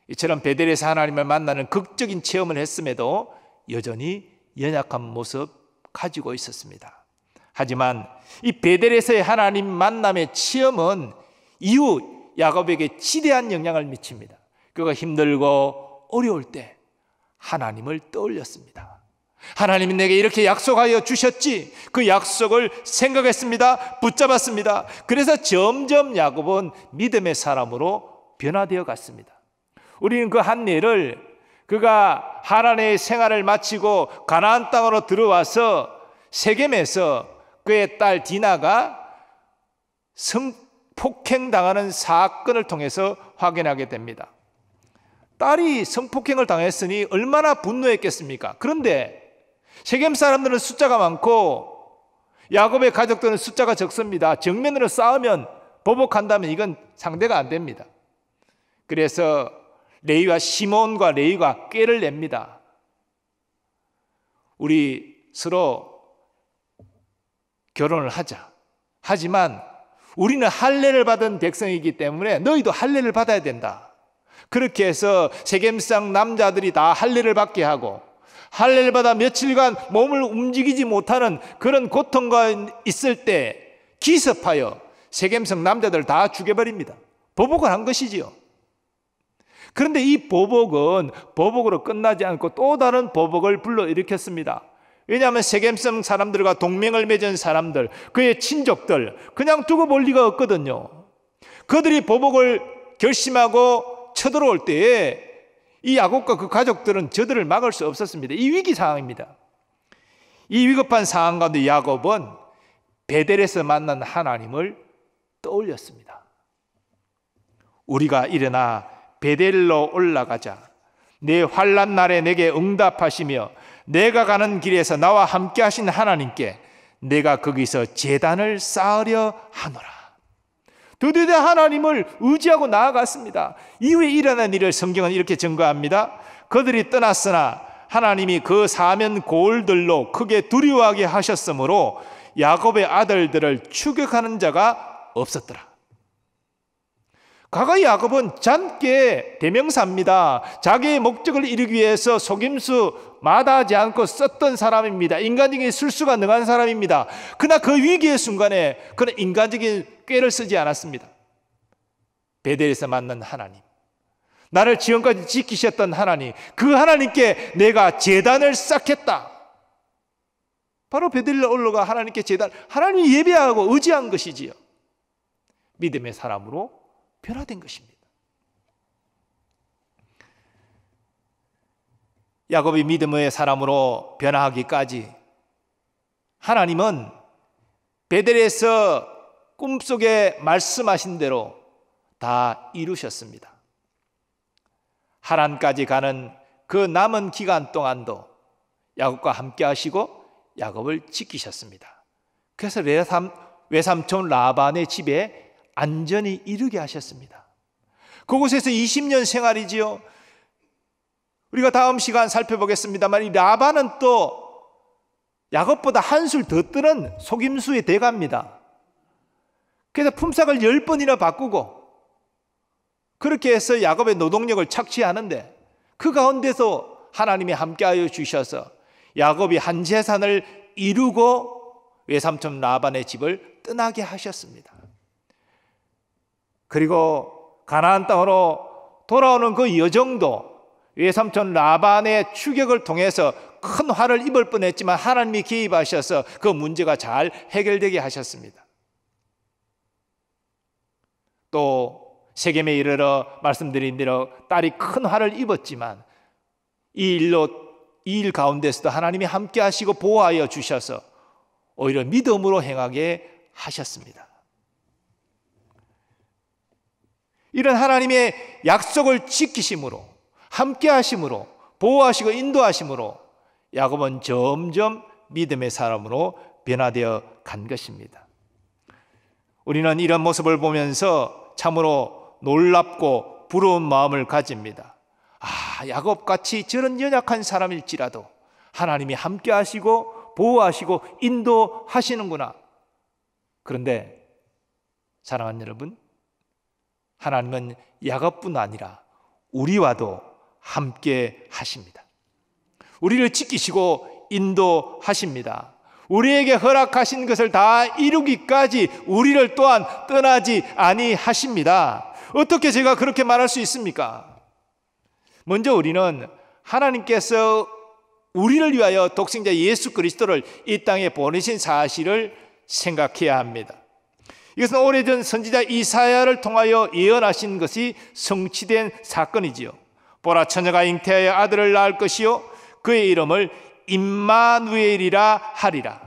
이처럼 베델에서 하나님을 만나는 극적인 체험을 했음에도 여전히 연약한 모습 가지고 있었습니다. 하지만 이 베델에서의 하나님 만남의 체험은 이후 야곱에게 지대한 영향을 미칩니다. 그가 힘들고 어려울 때 하나님을 떠올렸습니다. 하나님이 내게 이렇게 약속하여 주셨지, 그 약속을 생각했습니다. 붙잡았습니다. 그래서 점점 야곱은 믿음의 사람으로 변화되어 갔습니다. 우리는 그 한 예를 그가 하란의 생활을 마치고 가나안 땅으로 들어와서 세겜에서 그의 딸 디나가 성폭행당하는 사건을 통해서 확인하게 됩니다. 딸이 성폭행을 당했으니 얼마나 분노했겠습니까? 그런데 세겜 사람들은 숫자가 많고 야곱의 가족들은 숫자가 적습니다. 정면으로 싸우면 보복한다면 이건 상대가 안 됩니다. 그래서 레위와 시몬과 레위가 꾀를 냅니다. 우리 서로 결혼을 하자. 하지만 우리는 할례를 받은 백성이기 때문에 너희도 할례를 받아야 된다. 그렇게 해서 세겜상 남자들이 다 할례를 받게 하고 할례를 받아 며칠간 몸을 움직이지 못하는 그런 고통가 있을 때 기습하여 세겜성 남자들 다 죽여버립니다. 보복을 한 것이지요. 그런데 이 보복은 보복으로 끝나지 않고 또 다른 보복을 불러일으켰습니다. 왜냐하면 세겜성 사람들과 동맹을 맺은 사람들, 그의 친족들 그냥 두고 볼 리가 없거든요. 그들이 보복을 결심하고 쳐들어올 때에 이 야곱과 그 가족들은 저들을 막을 수 없었습니다. 이 위기 상황입니다. 이 위급한 상황 가운데 야곱은 베델에서 만난 하나님을 떠올렸습니다. 우리가 일어나 베델로 올라가자. 내 환난 날에 내게 응답하시며 내가 가는 길에서 나와 함께 하신 하나님께 내가 거기서 제단을 쌓으려 하노라. 드디어 하나님을 의지하고 나아갔습니다. 이후에 일어난 일을 성경은 이렇게 증거합니다. 그들이 떠났으나 하나님이 그 사면 고을들로 크게 두려워하게 하셨으므로 야곱의 아들들을 추격하는 자가 없었더라. 과거 야곱은 젊게 대명사입니다. 자기의 목적을 이루기 위해서 속임수 마다하지 않고 썼던 사람입니다. 인간적인 술수가 능한 사람입니다. 그러나 그 위기의 순간에 그는 인간적인 꾀를 쓰지 않았습니다. 베델에서 만난 하나님, 나를 지금까지 지키셨던 하나님, 그 하나님께 내가 제단을 쌓겠다. 바로 베델에 올라가 하나님께 제단, 하나님 예배하고 의지한 것이지요. 믿음의 사람으로 변화된 것입니다. 야곱이 믿음의 사람으로 변화하기까지 하나님은 베델에서 꿈속에 말씀하신 대로 다 이루셨습니다. 하란까지 가는 그 남은 기간 동안도 야곱과 함께 하시고 야곱을 지키셨습니다. 그래서 외삼촌 라반의 집에 안전히 이르게 하셨습니다. 그곳에서 20년 생활이지요. 우리가 다음 시간 살펴보겠습니다만 이 라반은 또 야곱보다 한술 더 뜨는 속임수의 대가입니다. 그래서 품삯을 10번이나 바꾸고 그렇게 해서 야곱의 노동력을 착취하는데 그 가운데서 하나님이 함께하여 주셔서 야곱이 한 재산을 이루고 외삼촌 라반의 집을 떠나게 하셨습니다. 그리고 가나안 땅으로 돌아오는 그 여정도 외삼촌 라반의 추격을 통해서 큰 화를 입을 뻔했지만 하나님이 개입하셔서 그 문제가 잘 해결되게 하셨습니다. 또 세겜에 이르러 말씀드린 대로 딸이 큰 화를 입었지만 이 일 가운데서도 하나님이 함께 하시고 보호하여 주셔서 오히려 믿음으로 행하게 하셨습니다. 이런 하나님의 약속을 지키심으로 함께 하심으로 보호하시고 인도하심으로 야곱은 점점 믿음의 사람으로 변화되어 간 것입니다. 우리는 이런 모습을 보면서 참으로 놀랍고 부러운 마음을 가집니다. 야곱같이 저런 연약한 사람일지라도 하나님이 함께 하시고 보호하시고 인도하시는구나. 그런데 사랑하는 여러분, 하나님은 야곱뿐 아니라 우리와도 함께 하십니다. 우리를 지키시고 인도하십니다. 우리에게 허락하신 것을 다 이루기까지 우리를 또한 떠나지 아니하십니다. 어떻게 제가 그렇게 말할 수 있습니까? 먼저 우리는 하나님께서 우리를 위하여 독생자 예수 그리스도를 이 땅에 보내신 사실을 생각해야 합니다. 이것은 오래전 선지자 이사야를 통하여 예언하신 것이 성취된 사건이지요. 보라, 처녀가 잉태하여 아들을 낳을 것이요 그의 이름을 임마누엘이라 하리라.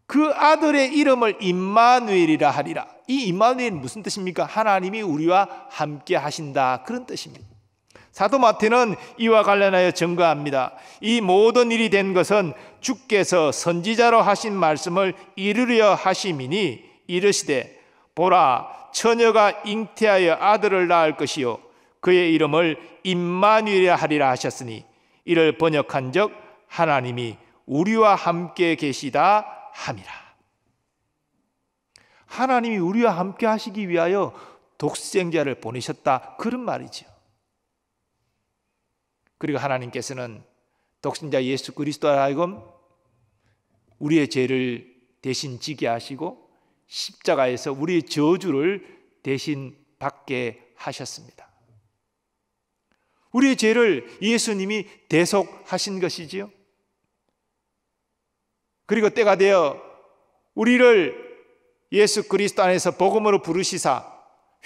그 아들의 이름을 임마누엘이라 하리라. 이 임마누엘은 무슨 뜻입니까? 하나님이 우리와 함께 하신다, 그런 뜻입니다. 사도 마태는 이와 관련하여 증거합니다. 이 모든 일이 된 것은 주께서 선지자로 하신 말씀을 이루려 하심이니 이르시되 보라, 처녀가 잉태하여 아들을 낳을 것이요 그의 이름을 임마누엘이라 하리라 하셨으니 이를 번역한적 하나님이 우리와 함께 계시다 함이라. 하나님이 우리와 함께 하시기 위하여 독생자를 보내셨다, 그런 말이죠. 그리고 하나님께서는 독생자 예수 그리스도로 하여금 우리의 죄를 대신 지게 하시고 십자가에서 우리의 저주를 대신 받게 하셨습니다. 우리의 죄를 예수님이 대속하신 것이지요. 그리고 때가 되어 우리를 예수 그리스도 안에서 복음으로 부르시사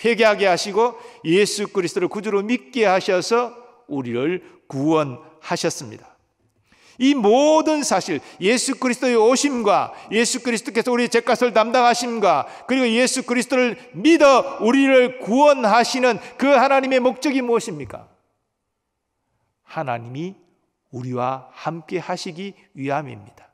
회개하게 하시고 예수 그리스도를 구주로 믿게 하셔서 우리를 구원하셨습니다. 이 모든 사실, 예수 그리스도의 오심과 예수 그리스도께서 우리의 죄값을 담당하심과 그리고 예수 그리스도를 믿어 우리를 구원하시는 그 하나님의 목적이 무엇입니까? 하나님이 우리와 함께 하시기 위함입니다.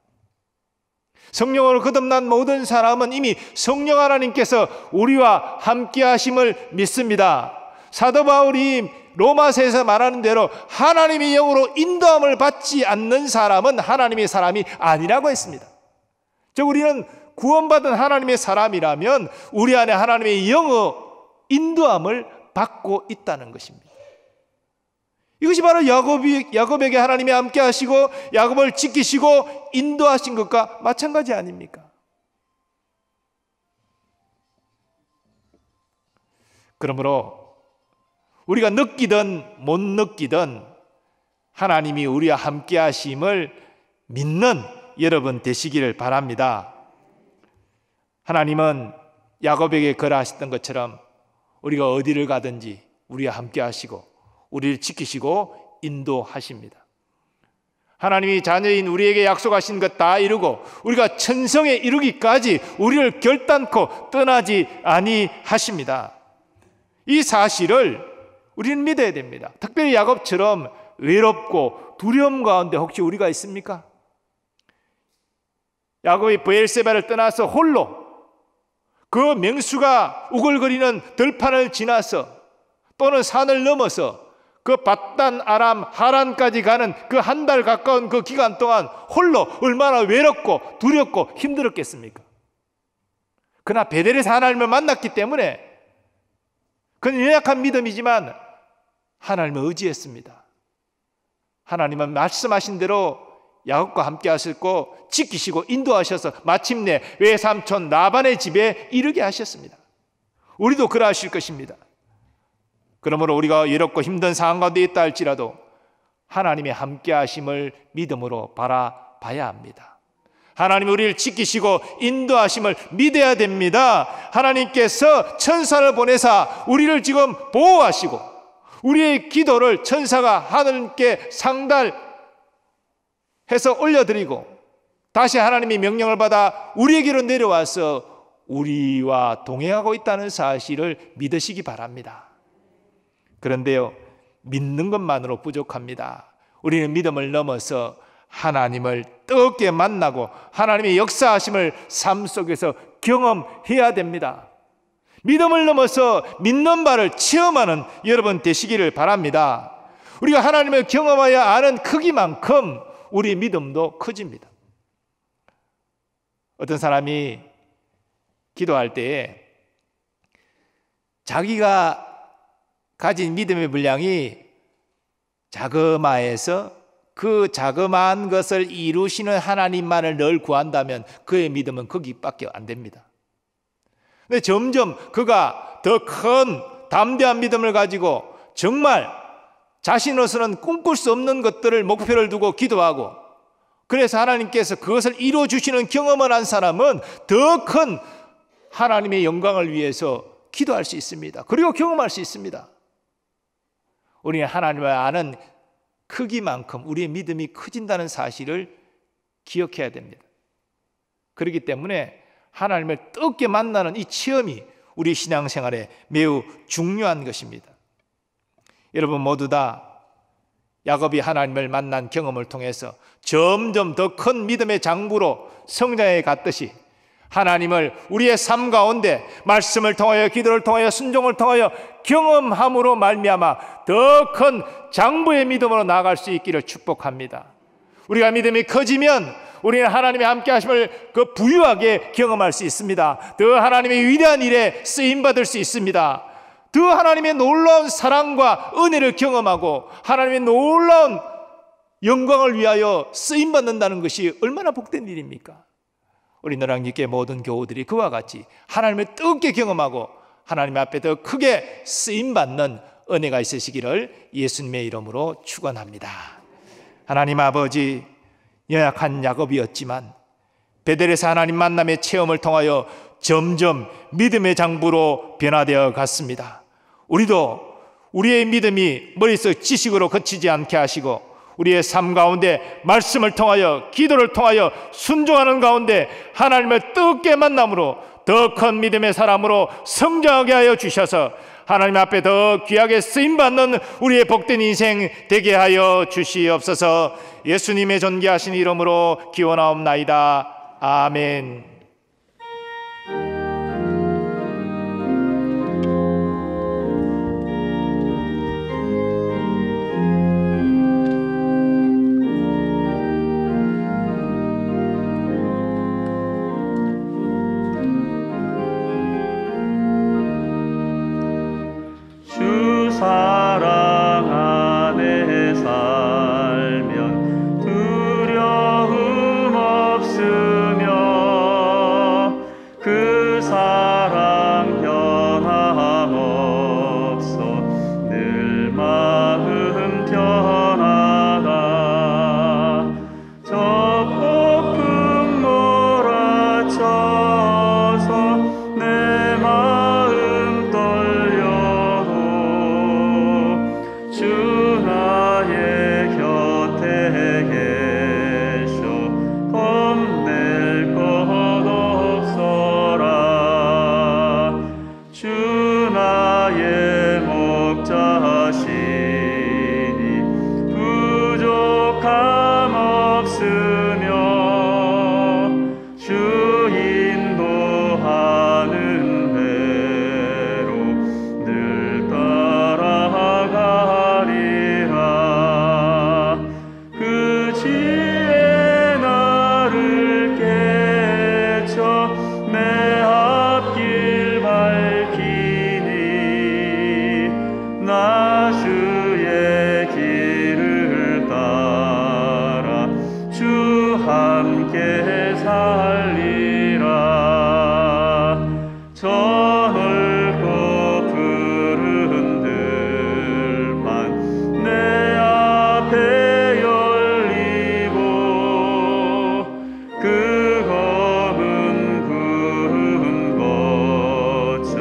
성령으로 거듭난 모든 사람은 이미 성령 하나님께서 우리와 함께 하심을 믿습니다. 사도 바울이 로마서에서 말하는 대로 하나님의 영으로 인도함을 받지 않는 사람은 하나님의 사람이 아니라고 했습니다. 즉 우리는 구원받은 하나님의 사람이라면 우리 안에 하나님의 영의 인도함을 받고 있다는 것입니다. 이것이 바로 야곱에게 하나님이 함께 하시고 야곱을 지키시고 인도하신 것과 마찬가지 아닙니까? 그러므로 우리가 느끼든 못 느끼든 하나님이 우리와 함께 하심을 믿는 여러분 되시기를 바랍니다. 하나님은 야곱에게 걸어하셨던 것처럼 우리가 어디를 가든지 우리와 함께 하시고 우리를 지키시고 인도하십니다. 하나님이 자녀인 우리에게 약속하신 것 다 이루고 우리가 천성에 이르기까지 우리를 결단코 떠나지 아니하십니다. 이 사실을 우리는 믿어야 됩니다. 특별히 야곱처럼 외롭고 두려움 가운데 혹시 우리가 있습니까? 야곱이 브엘세바를 떠나서 홀로 그 명수가 우글거리는 들판을 지나서 또는 산을 넘어서 그 밧단 아람 하란까지 가는 그 한 달 가까운 그 기간 동안 홀로 얼마나 외롭고 두렵고 힘들었겠습니까? 그러나 베델에서 하나님을 만났기 때문에 그는 연약한 믿음이지만 하나님을 의지했습니다. 하나님은 말씀하신 대로 야곱과 함께 하셨고 지키시고 인도하셔서 마침내 외삼촌 라반의 집에 이르게 하셨습니다. 우리도 그러하실 것입니다. 그러므로 우리가 외롭고 힘든 상황 가운데 있다 할지라도 하나님의 함께 하심을 믿음으로 바라봐야 합니다. 하나님이 우리를 지키시고 인도하심을 믿어야 됩니다. 하나님께서 천사를 보내사 우리를 지금 보호하시고 우리의 기도를 천사가 하나님께 상달해서 올려드리고 다시 하나님의 명령을 받아 우리에게로 내려와서 우리와 동행하고 있다는 사실을 믿으시기 바랍니다. 그런데요, 믿는 것만으로 부족합니다. 우리는 믿음을 넘어서 하나님을 뜨겁게 만나고 하나님의 역사하심을 삶 속에서 경험해야 됩니다. 믿음을 넘어서 믿는 바를 체험하는 여러분 되시기를 바랍니다. 우리가 하나님을 경험하여 아는 크기만큼 우리 믿음도 커집니다. 어떤 사람이 기도할 때에 자기가 가진 믿음의 분량이 자그마해서 그 자그마한 것을 이루시는 하나님만을 늘 구한다면 그의 믿음은 거기밖에 안 됩니다. 근데 점점 그가 더 큰 담대한 믿음을 가지고 정말 자신으로서는 꿈꿀 수 없는 것들을 목표를 두고 기도하고 그래서 하나님께서 그것을 이루어 주시는 경험을 한 사람은 더 큰 하나님의 영광을 위해서 기도할 수 있습니다. 그리고 경험할 수 있습니다. 우리는 하나님을 아는 크기만큼 우리의 믿음이 커진다는 사실을 기억해야 됩니다. 그렇기 때문에 하나님을 뜨겁게 만나는 이 체험이 우리 신앙생활에 매우 중요한 것입니다. 여러분 모두 다 야곱이 하나님을 만난 경험을 통해서 점점 더 큰 믿음의 장부로 성장해 갔듯이 하나님을 우리의 삶 가운데 말씀을 통하여 기도를 통하여 순종을 통하여 경험함으로 말미암아 더 큰 장부의 믿음으로 나아갈 수 있기를 축복합니다. 우리가 믿음이 커지면 우리는 하나님의 함께 하심을 그 부유하게 경험할 수 있습니다. 더 하나님의 위대한 일에 쓰임받을 수 있습니다. 더 하나님의 놀라운 사랑과 은혜를 경험하고 하나님의 놀라운 영광을 위하여 쓰임받는다는 것이 얼마나 복된 일입니까? 우리 너랑님께 모든 교우들이 그와 같이 하나님을 뜨겁게 경험하고 하나님 앞에 더 크게 쓰임받는 은혜가 있으시기를 예수님의 이름으로 축원합니다. 하나님 아버지, 연약한 야곱이었지만 베델에서 하나님 만남의 체험을 통하여 점점 믿음의 장부로 변화되어 갔습니다. 우리도 우리의 믿음이 머릿속 지식으로 그치지 않게 하시고 우리의 삶 가운데 말씀을 통하여 기도를 통하여 순종하는 가운데 하나님을 뜨겁게 만남으로 더 큰 믿음의 사람으로 성장하게 하여 주셔서 하나님 앞에 더 귀하게 쓰임받는 우리의 복된 인생 되게 하여 주시옵소서. 예수님의 존귀하신 이름으로 기원하옵나이다. 아멘.
주 사랑 안에 살면 두려움 없으며 그 사랑 변함없어 늘 마음 편하다. 저 폭풍 몰아쳐서 내 마음 떨려도 주 나의 곁에 계셔 겁낼 것 없어라. 주 나의 목자시니 부족함 없으며 주 인도하는 대로 늘 따라가리라. 그 지혜 나를 깨쳐 내 앞길 밝히니 나 주의 길을 따라 주 함께 살리라. 저 넓고 푸른 들판 내 앞에 열리고 그 검은 구름 거쳐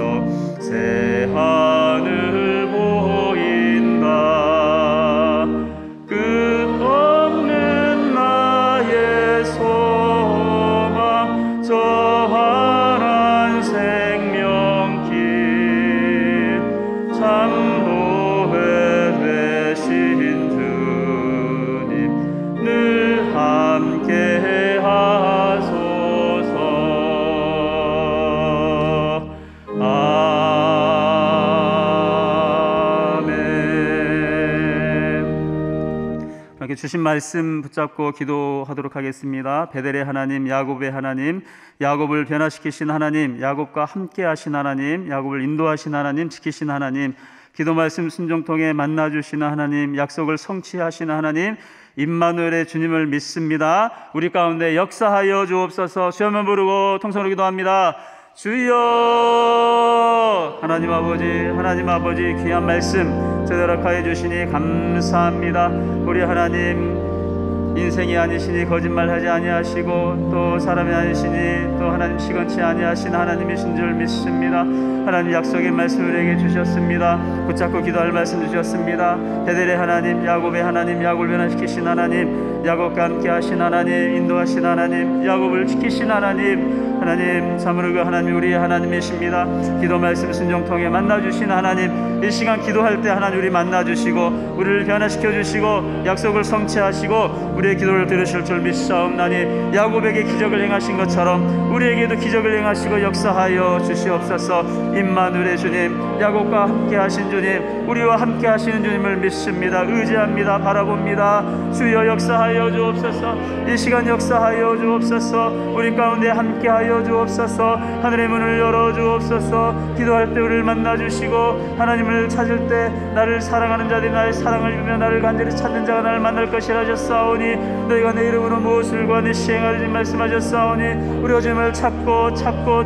새 하늘 보인다. 끝없는 나의 소망 저 환한 생명길 참도회 되신 주님 늘 함께 하소서. 아멘. 이렇게 주신 말씀 붙잡고 기도하도록 하겠습니다. 베델의 하나님, 야곱의 하나님, 야곱을 변화시키신 하나님, 야곱과 함께 하신 하나님, 야곱을 인도하신 하나님, 지키신 하나님, 기도 말씀 순종 통해 만나주시는 하나님, 약속을 성취하시는 하나님, 임마누엘의 주님을 믿습니다. 우리 가운데 역사하여 주옵소서. 주여 한번 부르고 통성으로 기도합니다. 주여. 하나님 아버지 귀한 말씀 제대로 하여 주시니 감사합니다. 우리 하나님 인생이 아니시니 거짓말하지 아니하시고 또 사람이 아니시니 또 하나님 시건치 아니하신 하나님이신 줄 믿습니다. 하나님 약속의 말씀을 우리에게 주셨습니다. 붙잡고 기도할 말씀 주셨습니다. 베델의 하나님, 야곱의 하나님, 야곱을 변화시키신 하나님, 야곱과 함께 하신 하나님, 인도하신 하나님, 야곱을 지키신 하나님, 하나님 참으로 그 하나님 우리의 하나님이십니다. 기도 말씀 순종 통해 만나주신 하나님, 이 시간 기도할 때 하나님 우리 만나주시고 우리를 변화시켜 주시고 약속을 성취하시고 우리의 기도를 들으실 줄 믿사옵나니 야곱에게 기적을 행하신 것처럼 우리에게도 기적을 행하시고 역사하여 주시옵소서. 임마누엘의 주님, 야곱과 함께 하신 주님, 우리와 함께 하시는 주님을 믿습니다. 의지합니다. 바라봅니다. 주여 역사하여 주옵소서. 이 시간 역사하여 주옵소서. 우리 가운데 함께하여 주옵소서. 하늘의 문을 열어 주옵소서. 기도할 때 우리를 만나 주시고 하나님을 찾을 때 나를 사랑하는 자들이 나의 사랑을 입으며 나를 간절히 찾는 자가 나를 만날 것이라 하셨사오니 너희가 내 이름으로 무엇을 구하니 시행하리니 말씀하셨사오니 우리가 주님을 찾고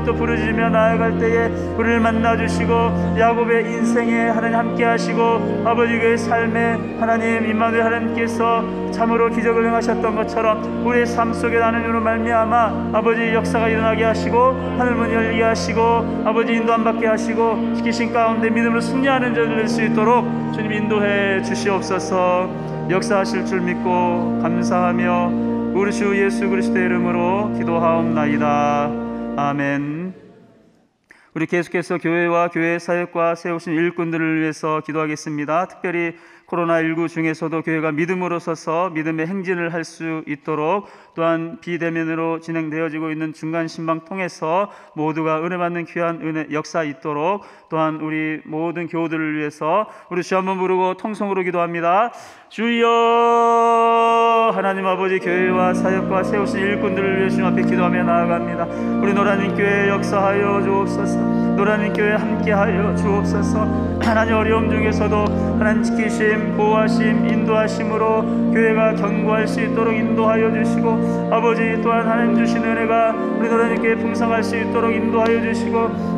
또 부르짖으며 나아갈 때에 우리를 만나 주시고 야곱의 인생에 하나님 함께 하시고 아버지 그의 삶에 하나님 임마누엘 하나님께서 참으로 기적을 행하셨던 것처럼 우리의 삶 속에 하나님으로 말미암아 아버지 역사가 일어나게 하시고 하늘문 열리게 하시고 아버지 인도 안 받게 하시고 지키신 가운데 믿음으로 승리하는 자들 될 수 있도록 주님 인도해 주시옵소서. 역사하실 줄 믿고 감사하며 우리 주 예수 그리스도의 이름으로 기도하옵나이다. 아멘. 우리 계속해서 교회와 교회 사역과 세우신 일꾼들을 위해서 기도하겠습니다. 특별히 코로나19 중에서도 교회가 믿음으로 서서 믿음의 행진을 할 수 있도록, 또한 비대면으로 진행되어지고 있는 중간 신방 통해서 모두가 은혜 받는 귀한 은혜 역사 있도록, 또한 우리 모든 교우들을 위해서 우리 주 한번 부르고 통성으로 기도합니다. 주여, 하나님 아버지, 교회와 사역과 세우신 일꾼들을 위해 주님 앞에 기도하며 나아갑니다. 우리 노라님 교회 역사하여 주옵소서. 노라님 교회 함께하여 주옵소서. 하나님 어려움 중에서도 하나님 지키심, 보호하심, 인도하심으로 교회가 견고할 수 있도록 인도하여 주시고, 아버지 또한 하나님 주신 은혜가 우리 노라님 교회 풍성할 수 있도록 인도하여 주시고,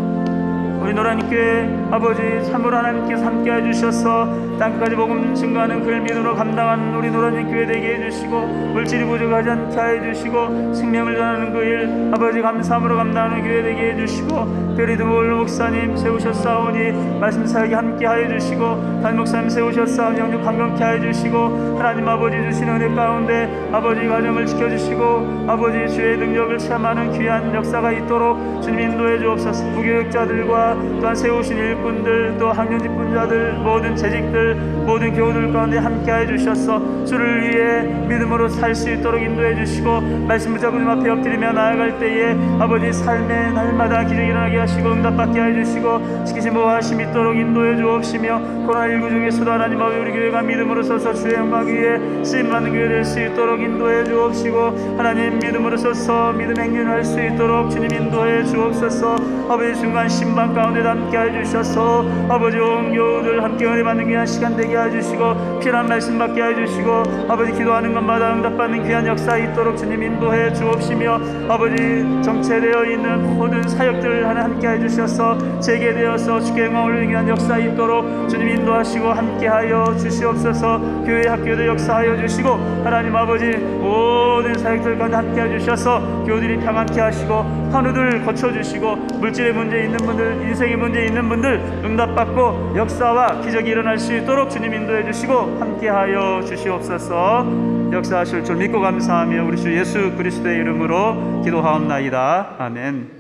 우리 노라님 교회 아버지 참으로 하나님께서 함께해 주셔서 땅까지 복음 증거하는 그 믿음으로 감당하는 우리 노라님 교회 되게 해주시고, 물질이 부족하지 않게 해주시고, 생명을 전하는 그 일 아버지 감사함으로 감당하는 교회 되게 해주시고, 베리드몰 목사님 세우셨사오니 말씀 사역에 함께하여 주시고, 단 목사님 세우셨사오니 영육 강건케 해주시고, 하나님 아버지 주신 은혜 가운데 아버지 가정을 지켜주시고, 아버지 주의 능력을 체험하는 귀한 역사가 있도록 주님 인도해 주옵소서. 부교육자들과 또한 세우신 일꾼들, 또 학년 직분자들, 모든 재직들, 모든 교우들 가운데 함께해 주셔서 주를 위해 믿음으로 살 수 있도록 인도해 주시고, 말씀 붙잡고 주님 앞에 엎드리며 나아갈 때에 아버지 삶의 날마다 기적이 일어나게 하시고 응답받게 해주시고, 지키신 보호하심 있도록 인도해 주옵시며, 코로나19 중에서도 하나님 아버지 우리 교회가 믿음으로 서서 주의 영광 위에 쓰임받는 교회 될 수 있도록 인도해 주옵시고, 하나님 믿음으로 서서 믿음 행진을 할 수 있도록 주님 인도해 주옵소서. 아버지 중간 신방 가운데 함께 해주셔서 아버지 온 교우들 함께 은혜 받는 귀한 시간 되게 해주시고, 필요한 말씀 받게 해주시고, 아버지 기도하는 것마다 응답받는 귀한 역사 있도록 주님 인도해 주옵시며, 아버지 정체되어 있는 모든 사역들 하나 함께 해주셔서 재개되어서 주께 영광 올리는 귀한 역사 있도록 주님 인도하시고 함께하여 주시옵소서. 교회 학교도 역사하여 주시고, 하나님 아버지 모든 사역들 가운데 함께 해주셔서 교우들이 평안케 하시고, 환우들 고쳐주시고, 물질의 문제 있는 분들, 인생의 문제 있는 분들 응답받고 역사와 기적이 일어날 수 있도록 주님 인도해 주시고 함께하여 주시옵소서. 역사하실 줄 믿고 감사하며 우리 주 예수 그리스도의 이름으로 기도하옵나이다. 아멘.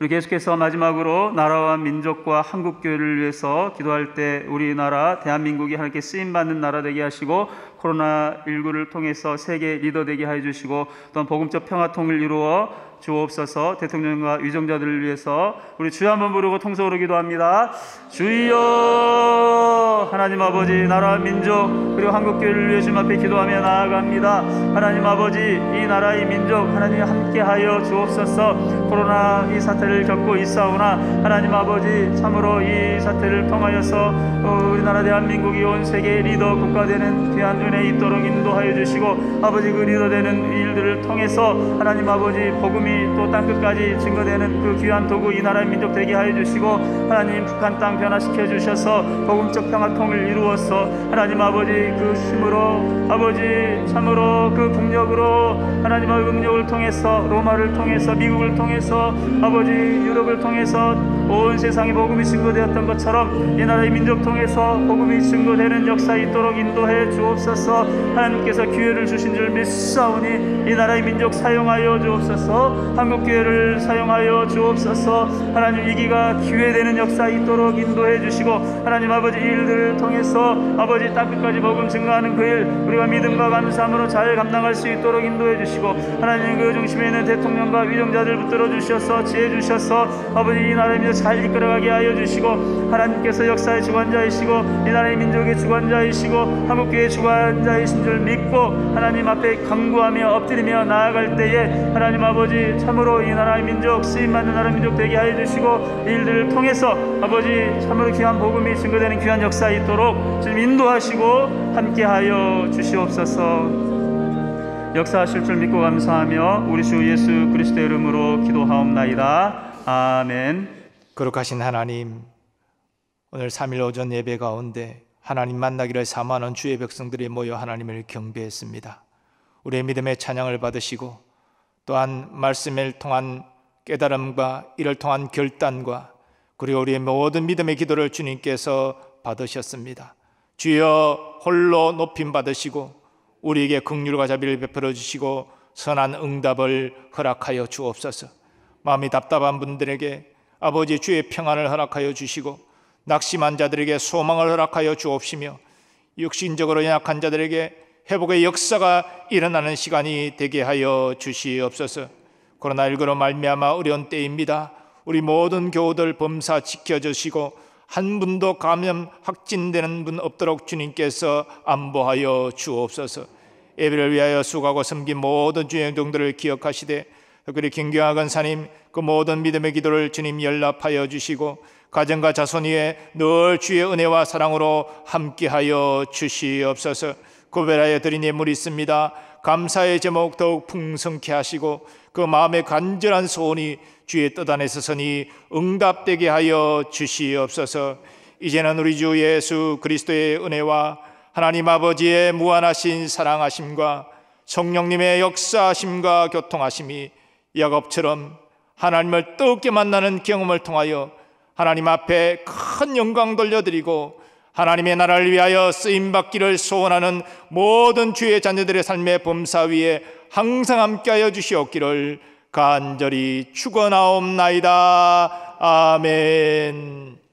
우리 계속해서 마지막으로 나라와 민족과 한국교회를 위해서 기도할 때, 우리나라 대한민국이 하나님께 쓰임받는 나라 되게 하시고, 코로나19를 통해서 세계 리더 되게 해주시고, 또한 복음적 평화통을 이루어 주옵소서. 대통령과 위정자들을 위해서 우리 주여 한번 부르고 통성으로 기도합니다. 주여, 하나님 아버지 나라와 민족 그리고 한국교회를 위해 주님 앞에 기도하며 나아갑니다. 하나님 아버지 이 나라의 민족 하나님 함께하여 주옵소서. 코로나 이 사태를 겪고 있사오나 하나님 아버지 참으로 이 사태를 통하여서 우리나라 대한민국이 온 세계 리더 국가 되는 귀한 은혜 있도록 인도하여 주시고, 아버지 그 리더 되는 일들을 통해서 하나님 아버지 복음이 또 땅끝까지 증거되는 그 귀한 도구 이 나라의 민족 되게 하여 주시고, 하나님 북한 땅 변화시켜 주셔서 복음적 평화통을 이루어서 하나님 아버지 그 힘으로 아버지 참으로 그 국력으로 하나님 아버지 국력을 통해서 로마를 통해서 미국을 통해서 아버지 유럽을 통해서 온 세상에 복음이 증거되었던 것처럼 이 나라의 민족 통해서 복음이 증거되는 역사 있도록 인도해 주옵소서. 하나님께서 기회를 주신 줄 믿사오니 이 나라의 민족 사용하여 주옵소서. 한국교회를 사용하여 주옵소서. 하나님 위기가 기회되는 역사 있도록 인도해 주시고, 하나님 아버지 이 일들을 통해서 아버지 땅끝까지 복음 증거하는 그 일 우리가 믿음과 감사함으로 잘 감당할 수 있도록 인도해 주시고, 하나님 그 중심에 있는 대통령과 위정자들 붙들어 주셔서 지혜 주셔서 아버지 이 나라의 민족 잘 이끌어가게 하여 주시고, 하나님께서 역사의 주관자이시고 이 나라의 민족의 주관자이시고 한국교회의 주관자이신 줄 믿고 하나님 앞에 간구하며 엎드리며 나아갈 때에 하나님 아버지 참으로 이 나라의 민족 쓰임받는 나라 민족 되게 하여 주시고, 이 일들을 통해서 아버지 참으로 귀한 복음이 증거되는 귀한 역사 있도록 주님 인도하시고 함께하여 주시옵소서. 역사하실 줄 믿고 감사하며 우리 주 예수 그리스도의 이름으로 기도하옵나이다. 아멘.
거룩하신 하나님, 오늘 3일 오전 예배 가운데 하나님 만나기를 사모하는 주의 백성들이 모여 하나님을 경배했습니다. 우리의 믿음의 찬양을 받으시고, 또한 말씀을 통한 깨달음과 이를 통한 결단과 그리고 우리의 모든 믿음의 기도를 주님께서 받으셨습니다. 주여 홀로 높임 받으시고 우리에게 긍휼과 자비를 베풀어 주시고 선한 응답을 허락하여 주옵소서. 마음이 답답한 분들에게 아버지 주의 평안을 허락하여 주시고, 낙심한 자들에게 소망을 허락하여 주옵시며, 육신적으로 연약한 자들에게 회복의 역사가 일어나는 시간이 되게 하여 주시옵소서. 코로나19로 말미암아 어려운 때입니다. 우리 모든 교우들 범사 지켜주시고 한 분도 감염 확진되는 분 없도록 주님께서 안보하여 주옵소서. 예배를 위하여 수고하고 섬긴 모든 주의 영종들을 기억하시되 특별히 김경하 권사님 그 모든 믿음의 기도를 주님 연락하여 주시고 가정과 자손 위에 늘 주의 은혜와 사랑으로 함께하여 주시옵소서. 구별하여 드린 예물이 있습니다. 감사의 제목 더욱 풍성케 하시고 그 마음의 간절한 소원이 주의 뜻 안에 서서니 응답되게 하여 주시옵소서. 이제는 우리 주 예수 그리스도의 은혜와 하나님 아버지의 무한하신 사랑하심과 성령님의 역사하심과 교통하심이 야곱처럼 하나님을 뜨겁게 만나는 경험을 통하여 하나님 앞에 큰 영광 돌려드리고 하나님의 나라를 위하여 쓰임받기를 소원하는 모든 주의 자녀들의 삶의 범사 위에 항상 함께하여 주시옵기를 간절히 축원하옵나이다. 아멘.